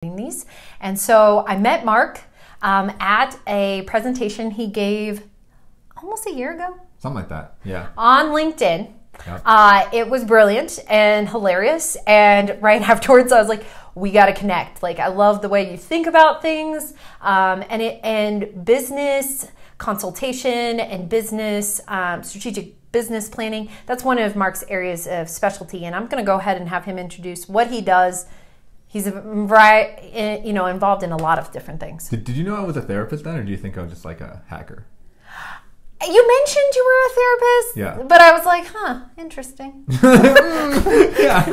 these. And so I met Marc at a presentation he gave almost a year ago. Something like that, yeah. On LinkedIn. Yep. It was brilliant and hilarious. And right afterwards, I was like, we got to connect. Like, I love the way you think about things, and business consultation and business, strategic business planning. That's one of Marc's areas of specialty. And I'm going to go ahead and have him introduce what he does. He's involved in a lot of different things. Did you know I was a therapist then, or do you think I was just like a hacker? You mentioned you were a therapist, yeah. But I was like, interesting. Yeah.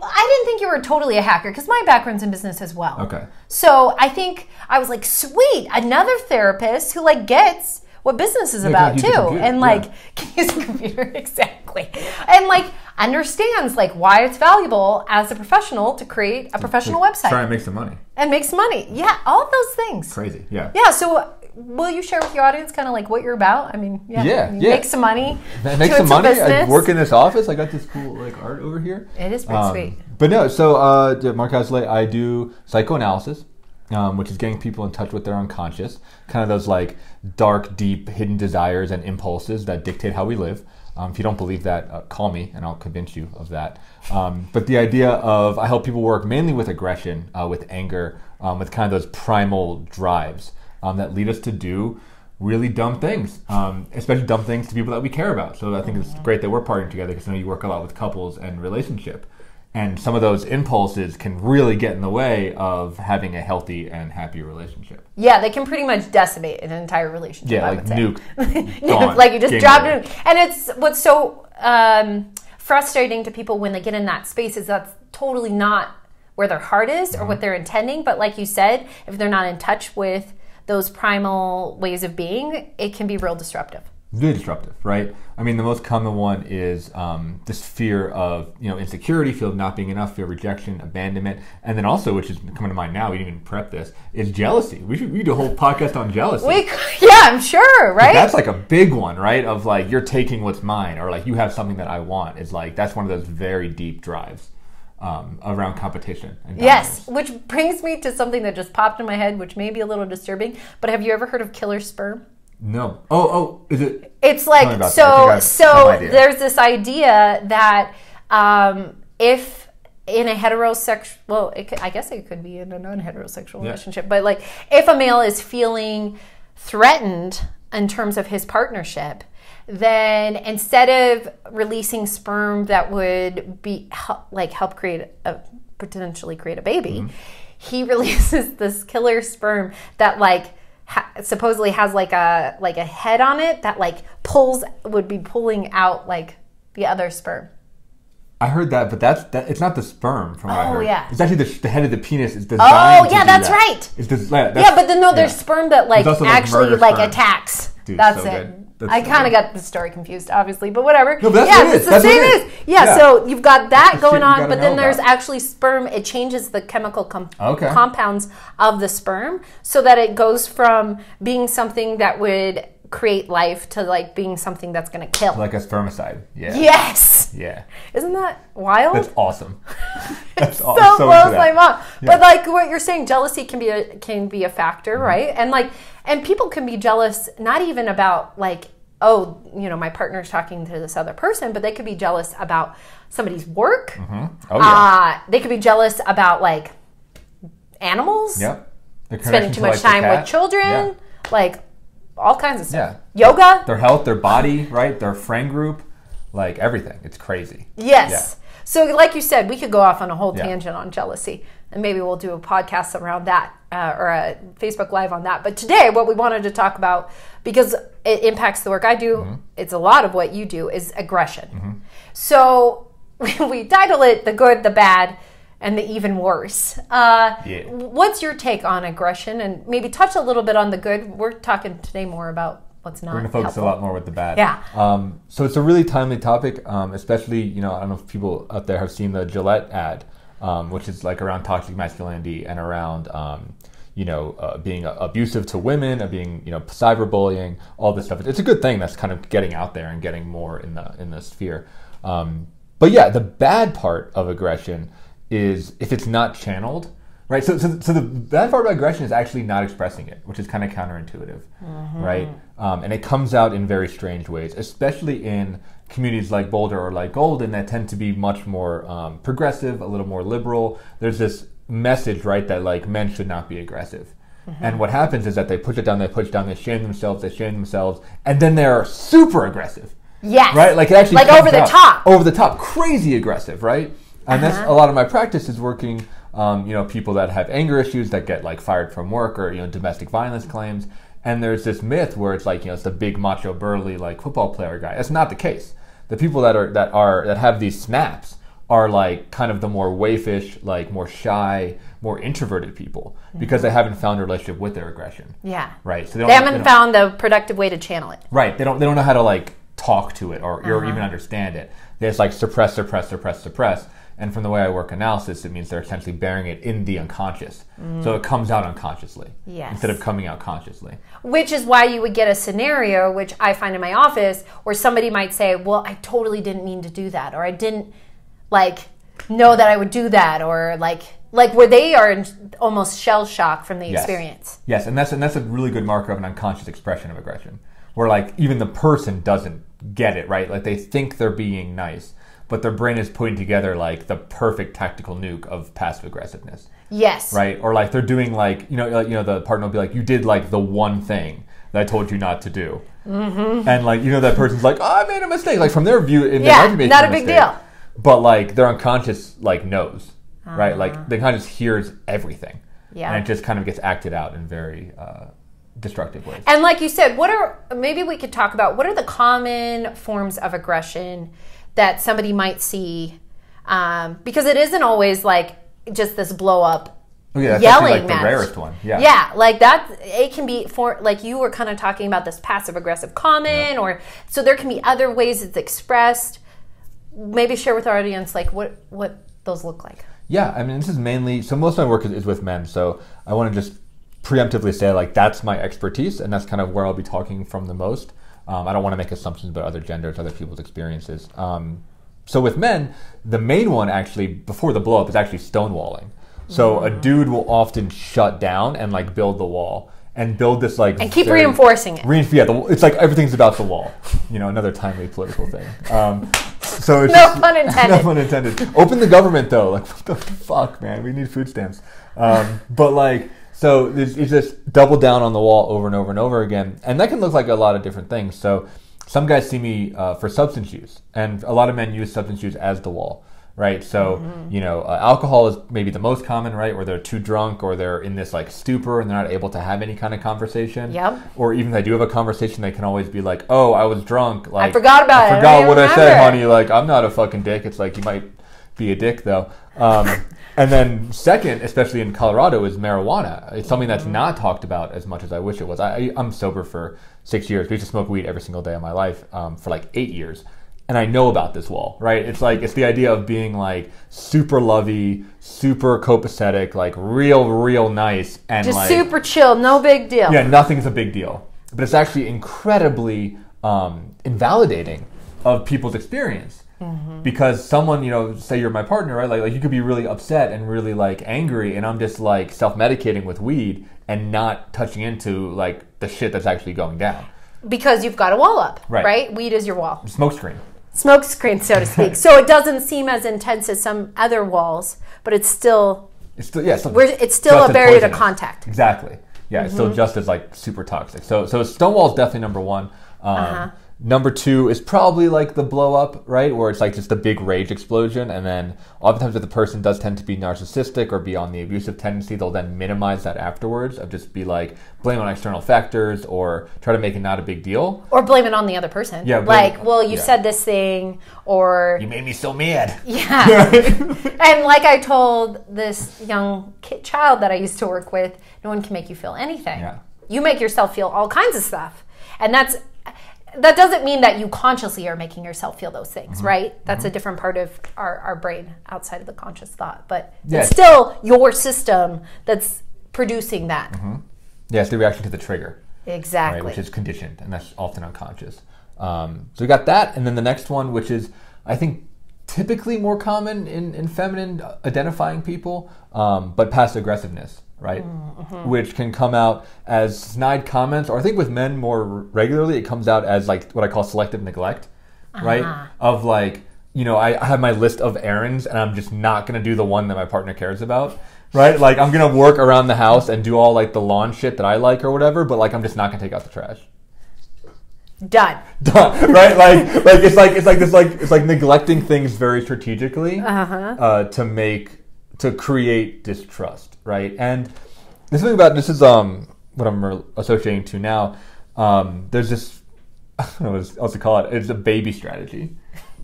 I didn't think you were totally a hacker because my background's in business as well. Okay. So I think I was like, sweet, another therapist who gets what business is about too, and can use a computer exactly, and understands why it's valuable as a professional to create a professional website. Try and make some money. And make some money. Yeah, all of those things. Crazy. Yeah. Yeah. So will you share with your audience kind of what you're about? I mean, make some money. Make some money. I work in this office. I got this cool art over here. It is pretty sweet. But no, so Marc Azoulay, I do psychoanalysis, which is getting people in touch with their unconscious, kind of those dark, deep, hidden desires and impulses that dictate how we live. If you don't believe that, call me and I'll convince you of that. But the idea of, I help people work mainly with aggression, with anger, with kind of those primal drives that lead us to do really dumb things, especially dumb things to people that we care about. So I think it's great that we're partnering together because I know you work a lot with couples and relationship. And some of those impulses can really get in the way of having a healthy and happy relationship. Yeah, they can pretty much decimate an entire relationship. Yeah, I would say. Nuke. You just dropped it. And it's what's so frustrating to people when they get in that space is that's totally not where their heart is or what they're intending. But like you said, if they're not in touch with those primal ways of being, it can be real disruptive. Really disruptive, right? I mean, the most common one is this fear of insecurity, fear of not being enough, fear of rejection, abandonment, and then also, which is coming to mind now, we didn't even prep this, is jealousy. We do a whole podcast on jealousy. I'm sure, right? That's a big one, right? Of you're taking what's mine, or you have something that I want. Is that's one of those very deep drives around competition. And yes, which brings me to something that just popped in my head, which may be a little disturbing. But have you ever heard of killer sperm? No. Oh, is it? It's there's this idea that if in a heterosexual, I guess it could be in a non-heterosexual relationship, but if a male is feeling threatened in terms of his partnership, then instead of releasing sperm that would be help potentially create a baby, he releases this killer sperm that supposedly has a head on it that would be pulling out the other sperm. I heard that, but it's not the sperm from what I heard. Yeah. It's actually the head of the penis is designed. Oh yeah, that's right. But then there's sperm that actually attacks. Dude, that's so it. Good. I kind of got the story confused, obviously, but whatever. No, but that's it's the same. So you've got that going on, but then there's actually sperm. It changes the chemical compounds of the sperm so that it goes from being something that would create life to being something that's going to kill. Like a spermicide. Yeah. Yes. Yeah. Isn't that wild? That's awesome. That's awesome. So blows my mind. Yeah. But what you're saying, jealousy can be a factor, right? And people can be jealous not even about my partner's talking to this other person, but they could be jealous about somebody's work. Mm-hmm. Oh yeah. They could be jealous about animals. Yep. Spending too much time with children. Yeah. All kinds of stuff. Yeah. Yoga. Their health, their body, right? Their friend group, everything. It's crazy. Yes. Yeah. So like you said, we could go off on a whole tangent on jealousy, and maybe we'll do a podcast around that or a Facebook Live on that. But today, what we wanted to talk about, because it impacts the work I do, it's a lot of what you do, is aggression. Mm-hmm. So we title it The Good, the Bad, and the Even Worse. What's your take on aggression? And maybe touch a little bit on the good. We're talking today more about what's not. We're going to focus a lot more with the bad. Yeah. So it's a really timely topic, especially, I don't know if people out there have seen the Gillette ad, which is around toxic masculinity and around, being abusive to women, being, cyberbullying, all this stuff. It's a good thing that's kind of getting out there and getting more in the sphere. But yeah, the bad part of aggression is if it's not channeled, right? So the bad part about aggression is actually not expressing it, which is kind of counterintuitive, right? And it comes out in very strange ways, especially in communities like Boulder or like Golden that tend to be much more progressive, a little more liberal. There's this message, right, that like men should not be aggressive. And what happens is that they push it down, they shame themselves, and then they're super aggressive. Yes. Right? Like it actually like over the top. Over the top, crazy aggressive, right? And that's a lot of my practice is working, people that have anger issues that get like fired from work or, domestic violence claims. And there's this myth where it's like, it's the big macho burly like football player guy. That's not the case. The people that have these snaps are like kind of the more waifish, like more shy, more introverted people because they haven't found a relationship with their aggression. Yeah. Right. So they haven't found a productive way to channel it. Right. They don't know how to like talk to it or even understand it. They just like suppress. And from the way I work analysis, it means they're essentially burying it in the unconscious. So it comes out unconsciously instead of coming out consciously. Which is why you would get a scenario, which I find in my office, where somebody might say, well, I totally didn't mean to do that, or I didn't know that I would do that, or like where they are almost shell shocked from the experience. Yes, and that's a really good marker of an unconscious expression of aggression, where like even the person doesn't get it, right? Like they think they're being nice, but their brain is putting together like the perfect tactical nuke of passive aggressiveness. Yes. Right? Or like they're doing like, the partner will be like, you did like the one thing that I told you not to do. And like, that person's like, oh, I made a mistake. Like from their view, it might be making not a big deal. But like their unconscious like knows, right? Like the unconscious hears everything. Yeah. And it just kind of gets acted out in very destructive ways. And like you said, maybe we could talk about what are the common forms of aggression that somebody might see, because it isn't always like just this blow up yelling like the rarest one. Yeah, like that. It can be for like you were kind of talking about this passive aggressive comment, or so there can be other ways it's expressed. Maybe share with our audience like what those look like. Yeah, I mean this is mainly so most of my work is with men, so I want to just preemptively say like that's my expertise and that's kind of where I'll be talking from the most. I don't want to make assumptions about other genders, other people's experiences. So with men, the main one actually, before the blow up, is actually stonewalling. So a dude will often shut down and like build the wall and build this like... And keep reinforcing it. It's like everything's about the wall. Another timely political thing. So it's no pun intended. No pun intended. Open the government though. Like what the fuck, man? We need food stamps. But like... So it's just double down on the wall over and over and over again. And that can look like a lot of different things. So some guys see me for substance use. And a lot of men use substance use as the wall, right? So, alcohol is maybe the most common, right? Where they're too drunk or they're in this like stupor and they're not able to have any kind of conversation. Yep. Or even if they do have a conversation, they can always be like, oh, I was drunk. Like, I forgot about it. I forgot what I said, honey. Like, I'm not a fucking dick. It's like, you might be a dick though. And then second, especially in Colorado, is marijuana. It's something that's not talked about as much as I wish it was. I'm sober for 6 years. We used to smoke weed every single day of my life for like 8 years. And I know about this wall, right? It's the idea of being like super lovey, super copacetic, like real nice. And just like, super chill, no big deal. Yeah, nothing's a big deal. But it's actually incredibly invalidating of people's experience. Because someone, say you're my partner, right? Like you could be really upset and really like angry, and I'm just like self-medicating with weed and not touching into like the shit that's actually going down. Because you've got a wall up, right? Weed is your wall. Smoke screen, so to speak. So it doesn't seem as intense as some other walls, but it's still a barrier to contact. Exactly. Yeah, it's still just as like super toxic. So stonewall is definitely number one. Number two is probably like the blow up, right? Where it's like just a big rage explosion. And then oftentimes if the person does tend to be narcissistic or be on the abusive tendency, they'll then minimize that afterwards of just be like blame on external factors or try to make it not a big deal. Or blame it on the other person. Yeah. Like, well, you said this thing or... You made me so mad. Yeah. And like I told this young child that I used to work with, no one can make you feel anything. Yeah. You make yourself feel all kinds of stuff. And that doesn't mean that you consciously are making yourself feel those things, right? That's a different part of our brain outside of the conscious thought. But it's still your system that's producing that. Yeah, it's the reaction to the trigger. Exactly. Right, which is conditioned, and that's often unconscious. So we got that, and then the next one, which is, I think, typically more common in feminine identifying people, but passive aggressiveness, right? Mm-hmm. Which can come out as snide comments, or I think with men more regularly, it comes out as like what I call selective neglect, right? Of like, you know, I have my list of errands and I'm just not going to do the one that my partner cares about, right? Like I'm going to work around the house and do all like the lawn shit that I like or whatever, but like I'm just not going to take out the trash. Done. Right? Like it's like neglecting things very strategically to create distrust, right? And this thing about this is what I'm associating to now. There's this, I don't know what else to call it. It's a baby strategy.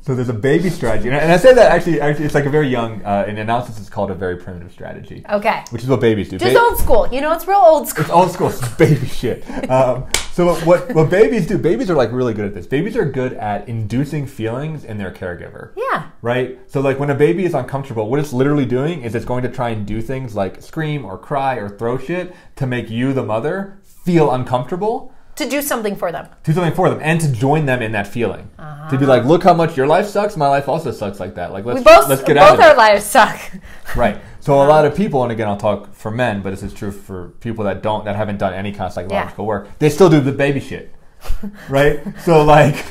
So there's a baby strategy, and I say that actually it's like a very young, in analysis it's called a very primitive strategy. Okay. Which is what babies do. Just old school. You know, it's real old school. It's old school. It's baby shit. So what babies do, babies are like really good at this. Babies are good at inducing feelings in their caregiver. Yeah. Right? So like when a baby is uncomfortable, what it's literally doing is it's going to try and do things like scream or cry or throw shit to make you, the mother, feel uncomfortable. To do something for them. Do something for them, and to join them in that feeling. To be like, look how much your life sucks. My life also sucks like that. Like let's get out of it. Both our lives suck. Right. So a lot of people, and again, I'll talk for men, but this is true for people that haven't done any kind of psychological work. They still do the baby shit. Right. So like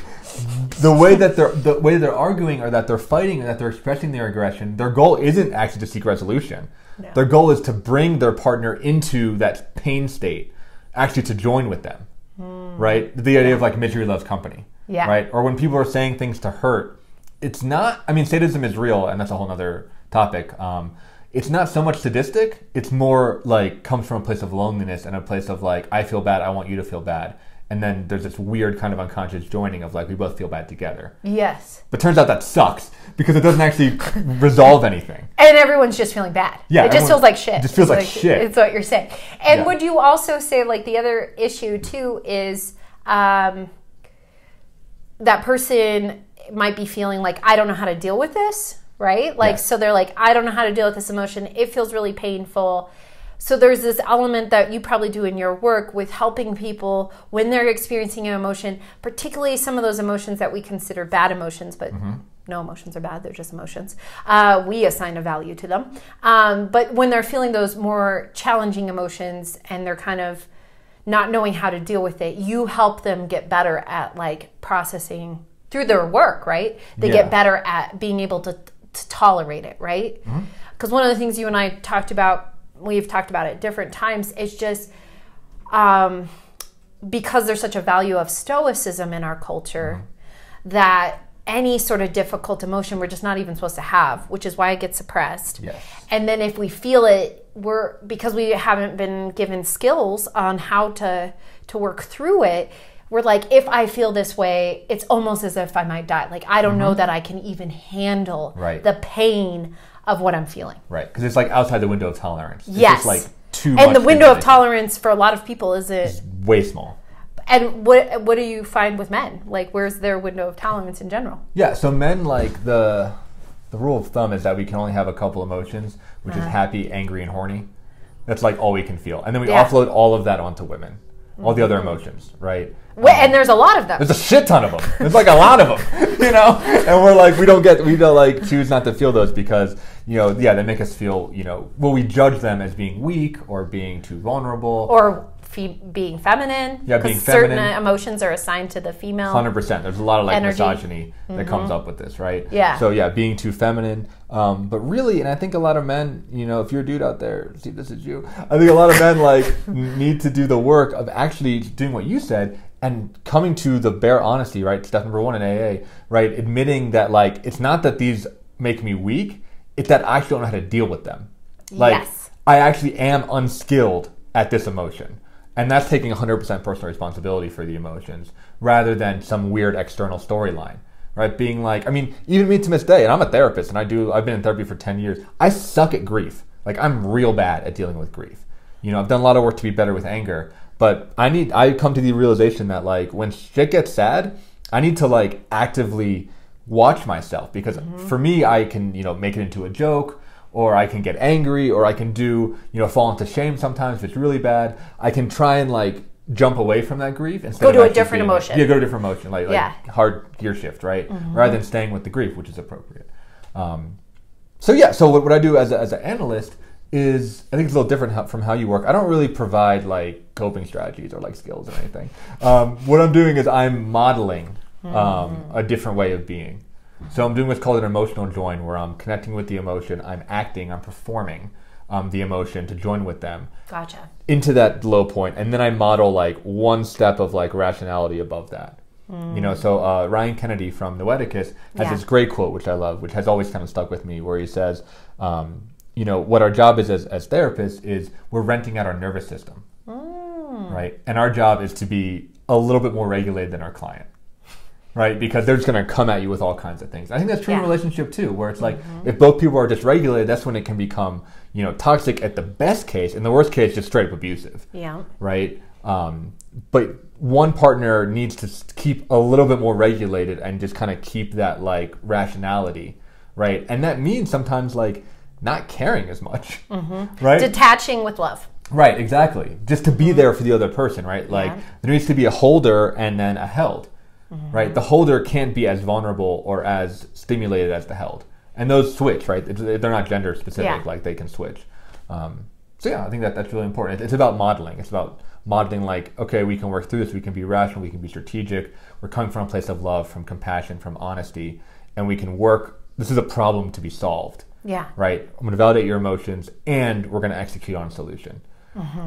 the way that they're arguing, or that they're fighting, or that they're expressing their aggression, their goal isn't actually to seek resolution. No. Their goal is to bring their partner into that pain state, actually to join with them. Right? The idea of like misery loves company. Yeah. Right? Or when people are saying things to hurt, it's not, I mean, sadism is real, and that's a whole other topic. It's not so much sadistic, it's more like comes from a place of loneliness and a place of like, I feel bad, I want you to feel bad. And then there's this weird kind of unconscious joining of like, we both feel bad together. Yes. But turns out that sucks, because it doesn't actually resolve anything. And everyone's just feeling bad. Yeah. It just feels like shit. It just feels like shit. It's what you're saying. And would you also say like the other issue too is that person might be feeling like, I don't know how to deal with this, right? Like, so they're like, I don't know how to deal with this emotion. It feels really painful. So there's this element that you probably do in your work with helping people when they're experiencing an emotion, particularly some of those emotions that we consider bad emotions, but no emotions are bad, they're just emotions. We assign a value to them. But when they're feeling those more challenging emotions and they're kind of not knowing how to deal with it, you help them get better at like processing through their work, right? They get better at being able to tolerate it, right? Because one of the things you and I talked about, we've talked about at different times, it's just because there's such a value of stoicism in our culture that any sort of difficult emotion we're just not even supposed to have, which is why it gets suppressed. Yes. And then if we feel it, because we haven't been given skills on how to work through it, we're like, if I feel this way, it's almost as if I might die. Like, I don't know that I can even handle the pain of what I'm feeling. Right, because it's like outside the window of tolerance. It's yes. just like too much. And the window of tolerance for a lot of people is way small. And what do you find with men? Like, where's their window of tolerance in general? Yeah, so men, like, the rule of thumb is that we can only have a couple emotions, which is happy, angry, and horny. That's like all we can feel. And then we offload all of that onto women. All the other emotions, right? And there's a lot of them. There's a shit ton of them. There's like a lot of them, you know? And we're like, we don't like choose not to feel those because, you know, they make us feel, you know, we judge them as being weak or being too vulnerable. Or being feminine. Yeah, being feminine. Certain emotions are assigned to the female 100%. There's a lot of like energy. misogyny that comes up with this, right? Yeah. So yeah, being too feminine. But really, and I think a lot of men, you know, if you're a dude out there, see, this is you. I think a lot of men like need to do the work of actually doing what you said and coming to the bare honesty, right? Step number 1 in AA, right? Admitting that like, it's not that these make me weak, it's that I actually don't know how to deal with them. Like, yes. I actually am unskilled at this emotion. And that's taking 100% personal responsibility for the emotions rather than some weird external storyline, right? Being like, I mean, even me to this day, and I'm a therapist and I've been in therapy for 10 years. I suck at grief. Like, I'm real bad at dealing with grief. You know, I've done a lot of work to be better with anger, but I come to the realization that like when shit gets sad, I need to like actively watch myself because for me, I can, you know, make it into a joke, or I can get angry, or I can do, you know, fall into shame sometimes if it's really bad. I can try and like jump away from that grief instead of go to a different emotion. Yeah, go to a different emotion, like hard gear shift, right? Rather than staying with the grief, which is appropriate. So what I do as an analyst is, I think it's a little different from how you work. I don't really provide like coping strategies or like skills or anything. What I'm doing is I'm modeling a different way of being. So I'm doing what's called an emotional join, where I'm connecting with the emotion, I'm acting, I'm performing the emotion to join with them. Gotcha. Into that low point, and then I model like one step of like rationality above that. You know, so Ryan Kennedy from Noeticus has this great quote, which I love, which has always kind of stuck with me, where he says, you know, what our job is as therapists is we're renting out our nervous system, right? And our job is to be a little bit more regulated than our client, right? Because they're just going to come at you with all kinds of things. I think that's true in a relationship too, where it's like, if both people are dysregulated, that's when it can become, you know, toxic at the best case. In the worst case, just straight up abusive, right? But one partner needs to keep a little bit more regulated and just kind of keep that like rationality, right? And that means sometimes like not caring as much, right? Detaching with love. Right, exactly. Just to be there for the other person, right? Like there needs to be a holder and then a held, right? The holder can't be as vulnerable or as stimulated as the held. And those switch, right? They're not gender specific, like they can switch. So yeah, I think that's really important. It's about modeling. It's about modeling like, okay, we can work through this, we can be rational, we can be strategic, we're coming from a place of love, from compassion, from honesty, and we can work, this is a problem to be solved. Right? I'm going to validate your emotions, and we're going to execute on a solution.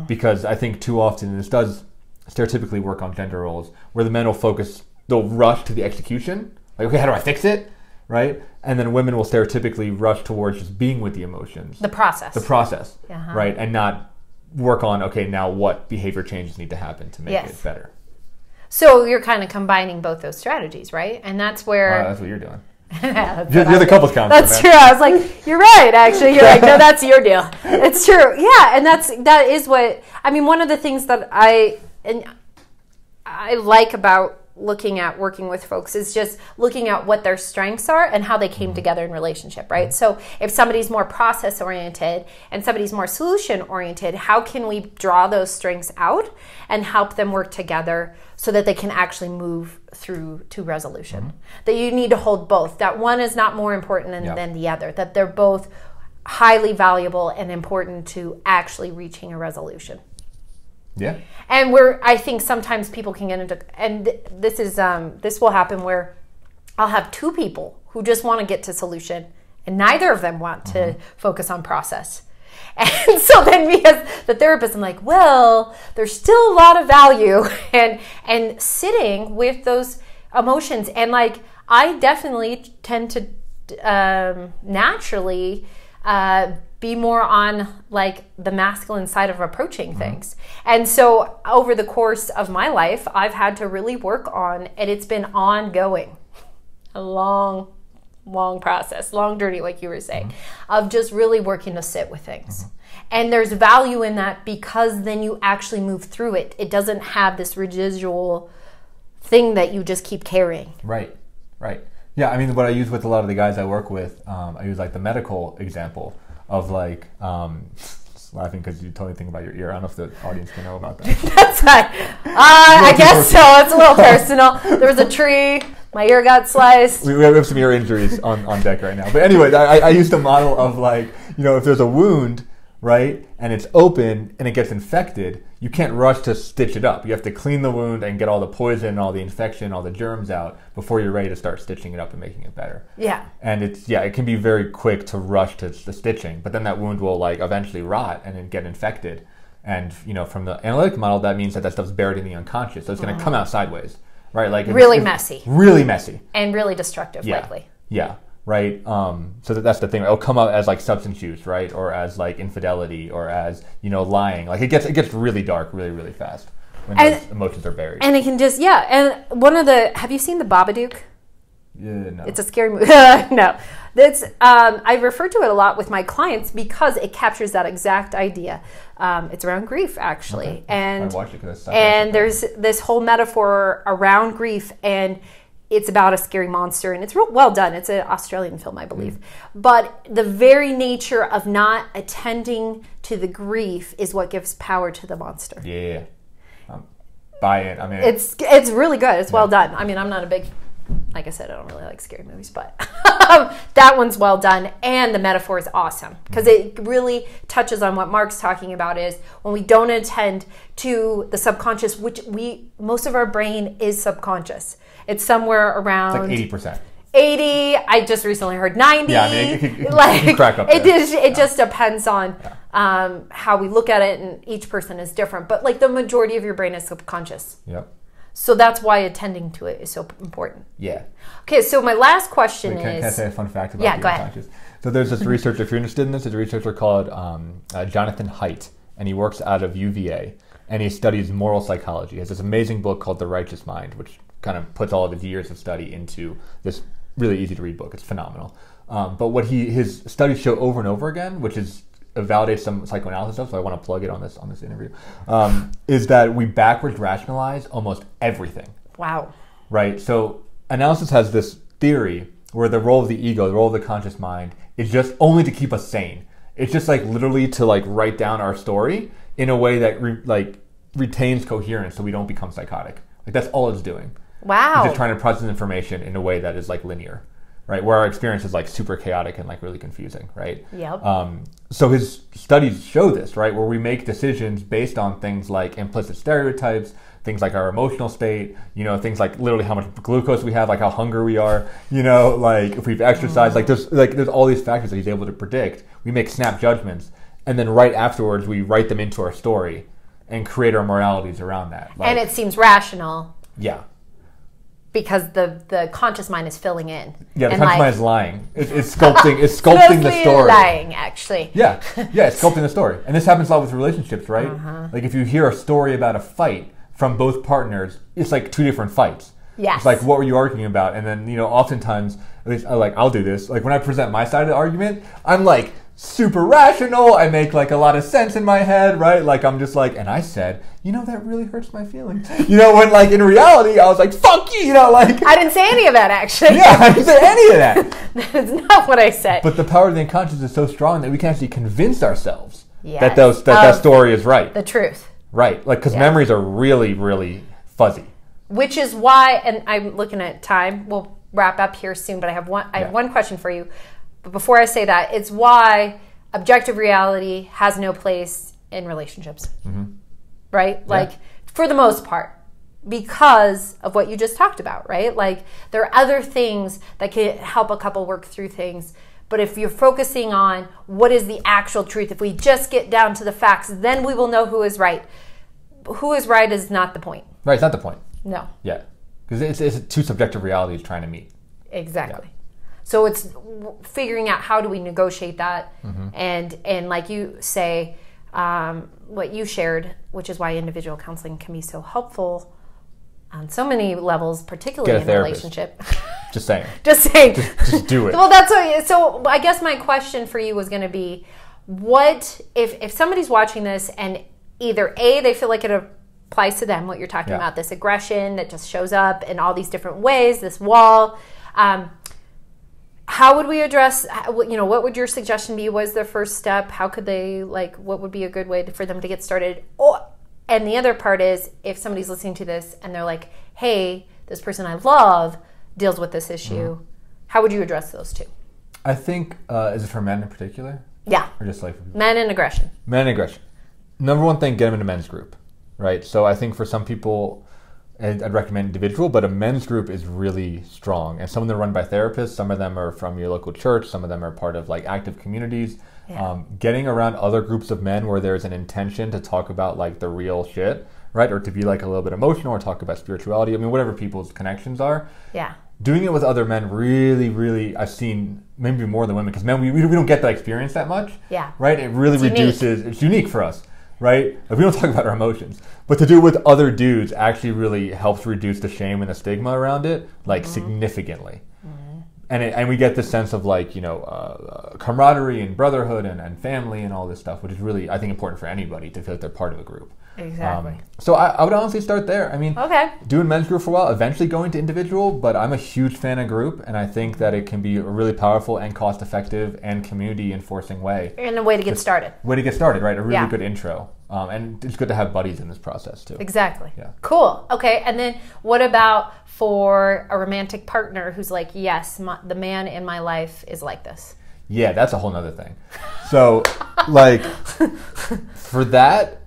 Because I think too often, and this does stereotypically work on gender roles, where the men will focus, they'll rush to the execution, like, okay, how do I fix it? Right? And then women will stereotypically rush towards just being with the emotions. The process, right? And not work on, okay, now what behavior changes need to happen to make it better. So you're kind of combining both those strategies, right? And that's where... that's what you're doing. You're the couples counselor. That's true. I was like, you're right, actually. You're like, no, that's your deal. It's true. Yeah, and that is what... I mean, one of the things that I like about working with folks is just looking at what their strengths are and how they came together in relationship, right? So if somebody's more process oriented and somebody's more solution oriented, how can we draw those strengths out and help them work together so that they can actually move through to resolution? That you need to hold both, that one is not more important than the other, that they're both highly valuable and important to actually reaching a resolution. Yeah. And I think sometimes people can get into, and this will happen where I'll have two people who just want to get to solution and neither of them want to focus on process. And so then me as the therapist, I'm like, well, there's still a lot of value and sitting with those emotions. And like, I definitely tend to naturally be more on like the masculine side of approaching things. And so over the course of my life, I've had to really work on, and it's been ongoing, a long process, long journey, like you were saying, of just really working to sit with things. And there's value in that because then you actually move through it. It doesn't have this residual thing that you just keep carrying. Right. Yeah, I mean, what I use with a lot of the guys I work with, I use like the medical example of like, just laughing because you told me thing about your ear. I don't know if the audience can know about that. That's fine. I guess so. It's a little personal. There was a tree. My ear got sliced. We have some ear injuries on deck right now. But anyway, I used a model of like, you know, if there's a wound, right, and it's open and it gets infected, you can't rush to stitch it up. You have to clean the wound and get all the poison, all the infection, all the germs out before you're ready to start stitching it up and making it better. Yeah. And it can be very quick to rush to the stitching, but then that wound will like eventually rot and then get infected. And, you know, from the analytic model, that means that stuff's buried in the unconscious. So it's going to come out sideways, right? Like really messy. Really messy. And really destructive, likely. Yeah. Right. So that's the thing. It'll come out as like substance use, right, or as like infidelity, or as, you know, lying. Like it gets really dark, really, really fast when those emotions are buried. And it can just And have you seen The Babadook? Yeah, no. It's a scary movie. No, that's I refer to it a lot with my clients because it captures that exact idea. It's around grief, actually, okay. and I watched it 'cause there's this whole metaphor around grief and. It's about a scary monster, and it's real well done. It's an Australian film, I believe. But the very nature of not attending to the grief is what gives power to the monster. Yeah. Buy it. I mean, it's really good. It's well done. I mean, I'm not a big like I said, I don't really like scary movies, but that one's well done. And the metaphor is awesome because it really touches on what Marc's talking about is when we don't attend to the subconscious, which most of our brain is subconscious. It's somewhere around... It's like 80%. 80. I just recently heard 90. Yeah, I mean, it can crack up there. It just depends on how we look at it, and each person is different. But like the majority of your brain is subconscious. Yep. So that's why attending to it is so important. Yeah. Okay, so my last question is... Can I say a fun fact about the unconscious? So there's this researcher, if you're interested in this, there's a researcher called Jonathan Haidt, and he works out of UVA, and he studies moral psychology. He has this amazing book called The Righteous Mind, which kind of puts all of his years of study into this really easy to read book. It's phenomenal. But what his studies show over and over again, which is validates some psychoanalysis stuff, so I want to plug it on this interview, is that we backwards rationalize almost everything. Wow. Right? So analysis has this theory where the role of the ego, the role of the conscious mind, is just only to keep us sane. It's just like literally to like write down our story in a way that retains coherence so we don't become psychotic. Like that's all it's doing. Wow. It's just trying to process information in a way that is like linear. Right, where our experience is like super chaotic and like really confusing, right? Yep. So his studies show this, right, where we make decisions based on things like implicit stereotypes, things like our emotional state, things like literally how much glucose we have, like how hungry we are, like if we've exercised, there's all these factors that he's able to predict. We make snap judgments, and then right afterwards we write them into our story and create our moralities around that. And it seems rational. Yeah. Because the conscious mind is filling in. Yeah, the conscious mind is lying. It's sculpting the story. Lying, actually. Yeah, it's sculpting the story. And this happens a lot with relationships, right? Uh-huh. Like if you hear a story about a fight from both partners, it's like two different fights. Yes. It's like, what were you arguing about? And then, oftentimes, at least I'll do this. Like when I present my side of the argument, I'm like super rational. I make like a lot of sense in my head, right? Like I'm just like, and I said, that really hurts my feelings. When like in reality, I was like, fuck you, like. I didn't say any of that actually. Yeah, I didn't say any of that. That's not what I said. But the power of the unconscious is so strong that we can actually convince ourselves that story is right. The truth. Right, like because memories are really, really fuzzy. Which is why, and I'm looking at time. We'll wrap up here soon, but I have one question for you. But before I say that, it's why objective reality has no place in relationships. Mm-hmm. Right? Yeah. Like, for the most part, because of what you just talked about, right? Like, there are other things that can help a couple work through things. But if you're focusing on what is the actual truth, if we just get down to the facts, then we will know who is right. Who is right is not the point. Right, it's not the point. No. Yeah. Because it's two subjective realities trying to meet. Exactly. Yeah. So it's figuring out how do we negotiate that, mm-hmm. and like you say, what you shared, which is why individual counseling can be so helpful on so many levels, particularly in a relationship. Just saying. Just saying. Just do it. Well, that's what, so I guess my question for you was going to be, what if somebody's watching this and either A, they feel like it applies to them, what you're talking about, this aggression that just shows up in all these different ways, this wall. How would we address, what would your suggestion be was their first step? How could they, what would be a good way for them to get started? And the other part is, if somebody's listening to this and they're like, hey, this person I love deals with this issue, how would you address those two? I think, is it for men in particular? Yeah. Or just like... Men and aggression. Men and aggression. Number one thing, get them in a men's group, right? So I think for some people... I'd recommend individual, but a men's group is really strong. And some of them are run by therapists. Some of them are from your local church. Some of them are part of active communities. Yeah. Getting around other groups of men where there's an intention to talk about the real shit, right? Or to be a little bit emotional or talk about spirituality. I mean, whatever people's connections are. Yeah. Doing it with other men really, really, I've seen maybe more than women, because men, we don't get that experience that much. Yeah. Right? It really reduces, it's unique for us. Right? We don't talk about our emotions. But to do it with other dudes actually really helps reduce the shame and the stigma around it, significantly. Mm-hmm. And we get this sense of camaraderie and brotherhood and family and all this stuff, which is really, I think, important for anybody to feel like they're part of a group. Exactly. So I would honestly start there. I mean, okay. Doing men's group for a while, eventually going to individual, but I'm a huge fan of group, and I think that it can be a really powerful and cost-effective and community-enforcing way. And a way to get started. Way to get started, right? A really good intro. And it's good to have buddies in this process too. Exactly. Yeah. Cool. Okay. And then what about for a romantic partner who's like, yes, the man in my life is like this? Yeah, that's a whole nother thing. So, like, for that,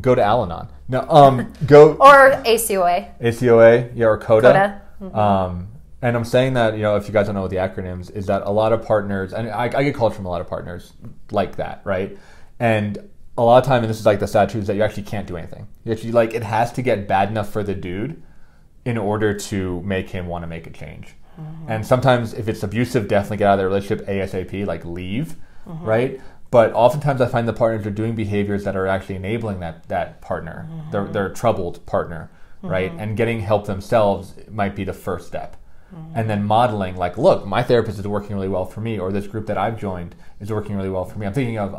go to Al-Anon. No, go or ACOA. ACOA, yeah, or CODA. Mm-hmm. And I'm saying that, if you guys don't know what the acronyms, is that a lot of partners, and I get calls from a lot of partners like that, right? And a lot of time, and this is like the sad truth, is that you actually can't do anything. You actually, like, it has to get bad enough for the dude in order to make him want to make a change. Mm-hmm. And sometimes if it's abusive, definitely get out of the relationship ASAP, like leave, right? But oftentimes I find the partners are doing behaviors that are actually enabling that partner, their troubled partner, right? And getting help themselves might be the first step. And then modeling, like, look, my therapist is working really well for me, or this group that I've joined is working really well for me. I'm thinking of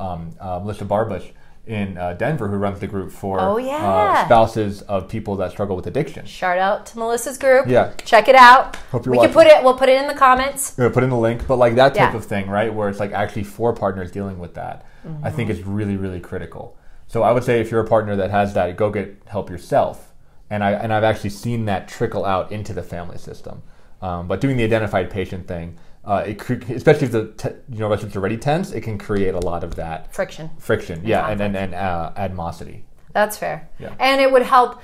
Melissa Barbush in Denver, who runs the group for spouses of people that struggle with addiction. Shout out to Melissa's group. Yeah. Check it out. Hope you're watching. We'll put it in the comments. Yeah, put in the link. But like that type of thing, right, where it's like actually 4 partners dealing with that, I think is really, really critical. So I would say if you're a partner that has that, go get help yourself. And I've actually seen that trickle out into the family system. But doing the identified patient thing, especially if the relationship's already tense, it can create a lot of that friction, yeah, and animosity. That's fair. Yeah. And it would help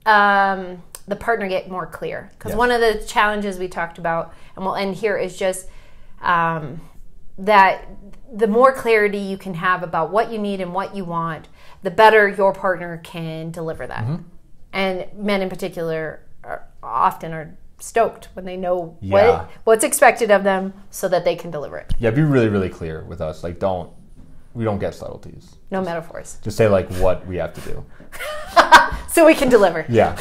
the partner get more clear, because one of the challenges we talked about, and we'll end here, is just that the more clarity you can have about what you need and what you want, the better your partner can deliver that. And men in particular often are stoked when they know what's expected of them so that they can deliver it. Yeah, be really, really clear with us. Like, we don't get subtleties. No metaphors. Just say like what we have to do. So we can deliver. Yeah.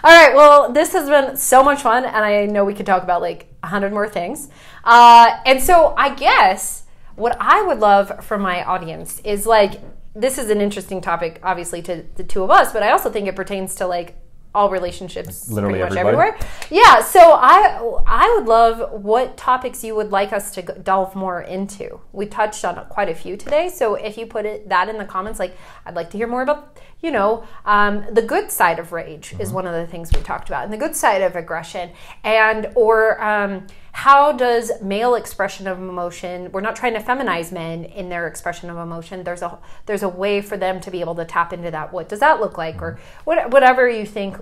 All right, well, this has been so much fun, and I know we could talk about like 100 more things. And so I guess what I would love from my audience is, like, this is an interesting topic, obviously, to the two of us, but I also think it pertains to like all relationships, literally pretty much everybody. Everywhere. Yeah, so I would love what topics you would like us to delve more into. We touched on quite a few today, so if you put that in the comments, like, I'd like to hear more about, the good side of rage is one of the things we talked about, and the good side of aggression, or how does male expression of emotion, we're not trying to feminize men in their expression of emotion, there's a way for them to be able to tap into that. What does that look like? Or whatever you think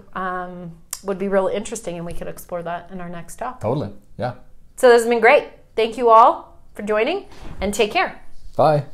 would be really interesting, and we could explore that in our next talk. Totally, yeah. So this has been great. Thank you all for joining, and take care. Bye.